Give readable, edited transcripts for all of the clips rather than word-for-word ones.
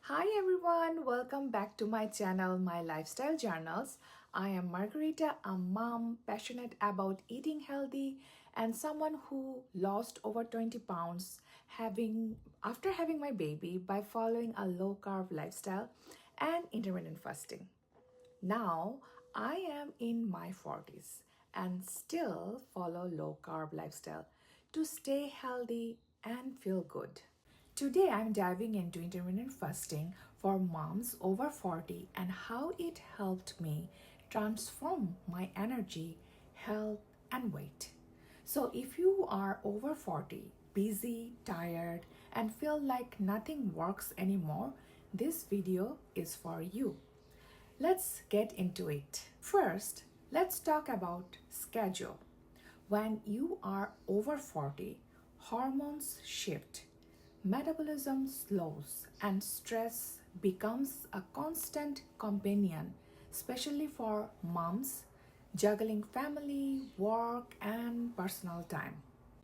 Hi everyone, welcome back to my channel, My Lifestyle Journals. I am Margurita, a mom passionate about eating healthy and someone who lost over 20 pounds after having my baby by following a low carb lifestyle and intermittent fasting. Now I am in my 40s and still follow low carb lifestyle to stay healthy and feel good. Today I'm diving into intermittent fasting for moms over 40 and how it helped me transform my energy, health, and weight. So if you are over 40, busy, tired, and feel like nothing works anymore, this video is for you. Let's get into it. First, let's talk about schedule. When you are over 40, hormones shift, metabolism slows, and stress becomes a constant companion, especially for moms juggling family, work, and personal time.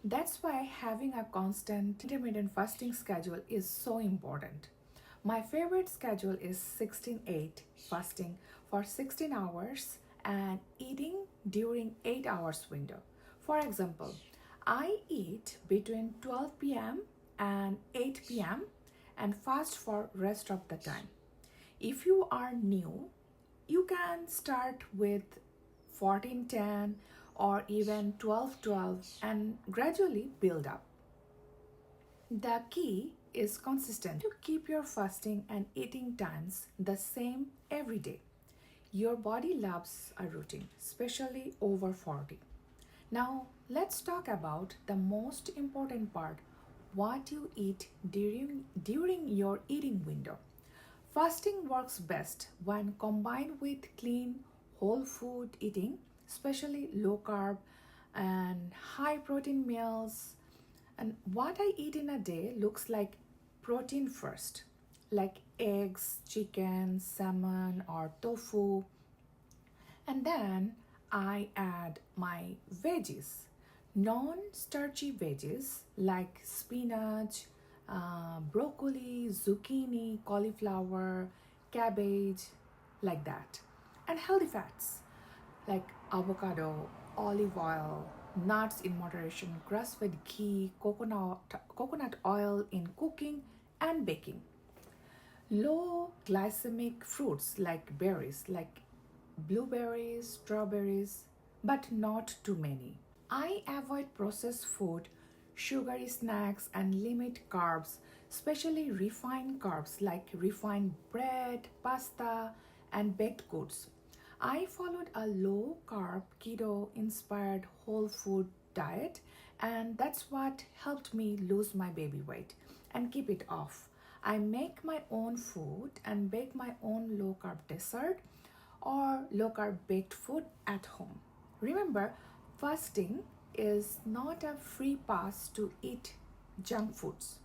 That's why having a constant intermittent fasting schedule is so important. My favorite schedule is 16-8 fasting for 16 hours and eating during 8 hours window. For example, I eat between 12 p.m. and 8 p.m. and fast for rest of the time. If you are new, you can start with 14-10 or even 12-12 and gradually build up. The key is consistent. To keep your fasting and eating times the same every day. Your body loves a routine, especially over 40. Now, let's talk about the most important part, what you eat during your eating window. Fasting works best when combined with clean, whole food eating, especially low carb and high protein meals. And what I eat in a day looks like protein first, like eggs, chicken, salmon, or tofu. And then I add my veggies, non-starchy veggies like spinach, broccoli, zucchini, cauliflower, cabbage, like that. And healthy fats like avocado, olive oil, nuts in moderation, grass-fed ghee, coconut oil in cooking and baking. Low glycemic fruits like berries, like blueberries, strawberries, but not too many. I avoid processed food, sugary snacks, and limit carbs, especially refined carbs like refined bread, pasta, and baked goods. I followed a low carb, keto inspired whole food diet, and that's what helped me lose my baby weight and keep it off. I make my own food and bake my own low carb dessert or low carb baked food at home. Remember, fasting is not a free pass to eat junk foods.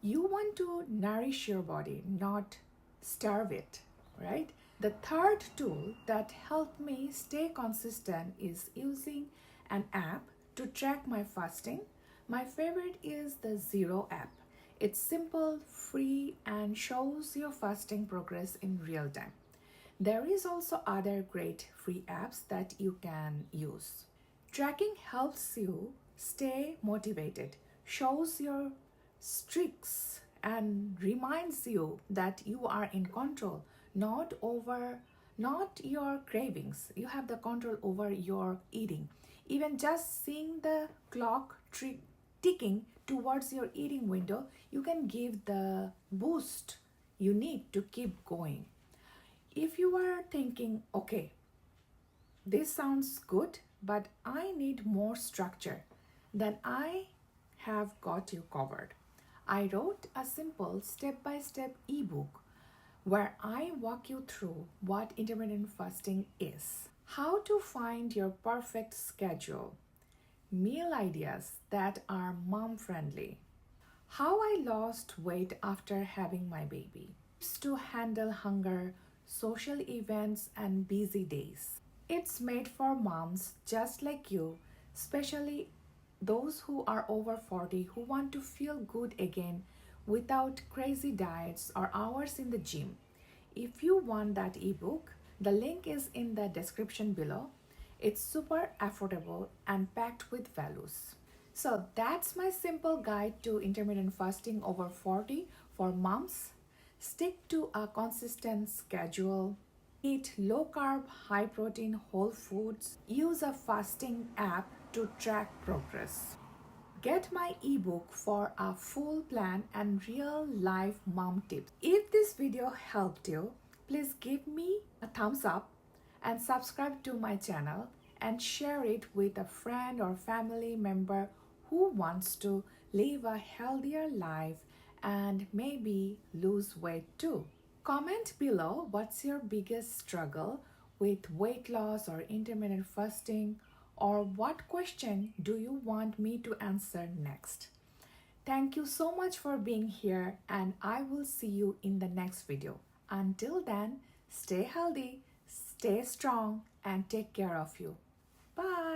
You want to nourish your body, not starve it, right? The third tool that helped me stay consistent is using an app to track my fasting. My favorite is the Zero app. It's simple, free, and shows your fasting progress in real time. There is also other great free apps that you can use. Tracking helps you stay motivated, shows your streaks and reminds you that you are in control, not your cravings. You have the control over your eating. Even just seeing the clock ticking towards your eating window, you can give the boost you need to keep going. If you are thinking, okay, this sounds good, but I need more structure, then I have got you covered. I wrote a simple step by step ebook where I walk you through what intermittent fasting is, how to find your perfect schedule, meal ideas that are mom friendly, how I lost weight after having my baby, tips to handle hunger, social events, and busy days. It's made for moms just like you, especially those who are over 40 who want to feel good again without crazy diets or hours in the gym. If you want that ebook, the link is in the description below. It's super affordable and packed with values. So that's my simple guide to intermittent fasting over 40 for moms. Stick to a consistent schedule. Eat low carb, high protein whole foods. Use a fasting app to track progress. Get my ebook for a full plan and real life mom tips. If this video helped you, please give me a thumbs up and subscribe to my channel and share it with a friend or family member who wants to live a healthier life and maybe lose weight too. Comment below what's your biggest struggle with weight loss or intermittent fasting, or what question do you want me to answer next. Thank you so much for being here, and I will see you in the next video. Until then, stay healthy, stay strong, and take care of you. Bye.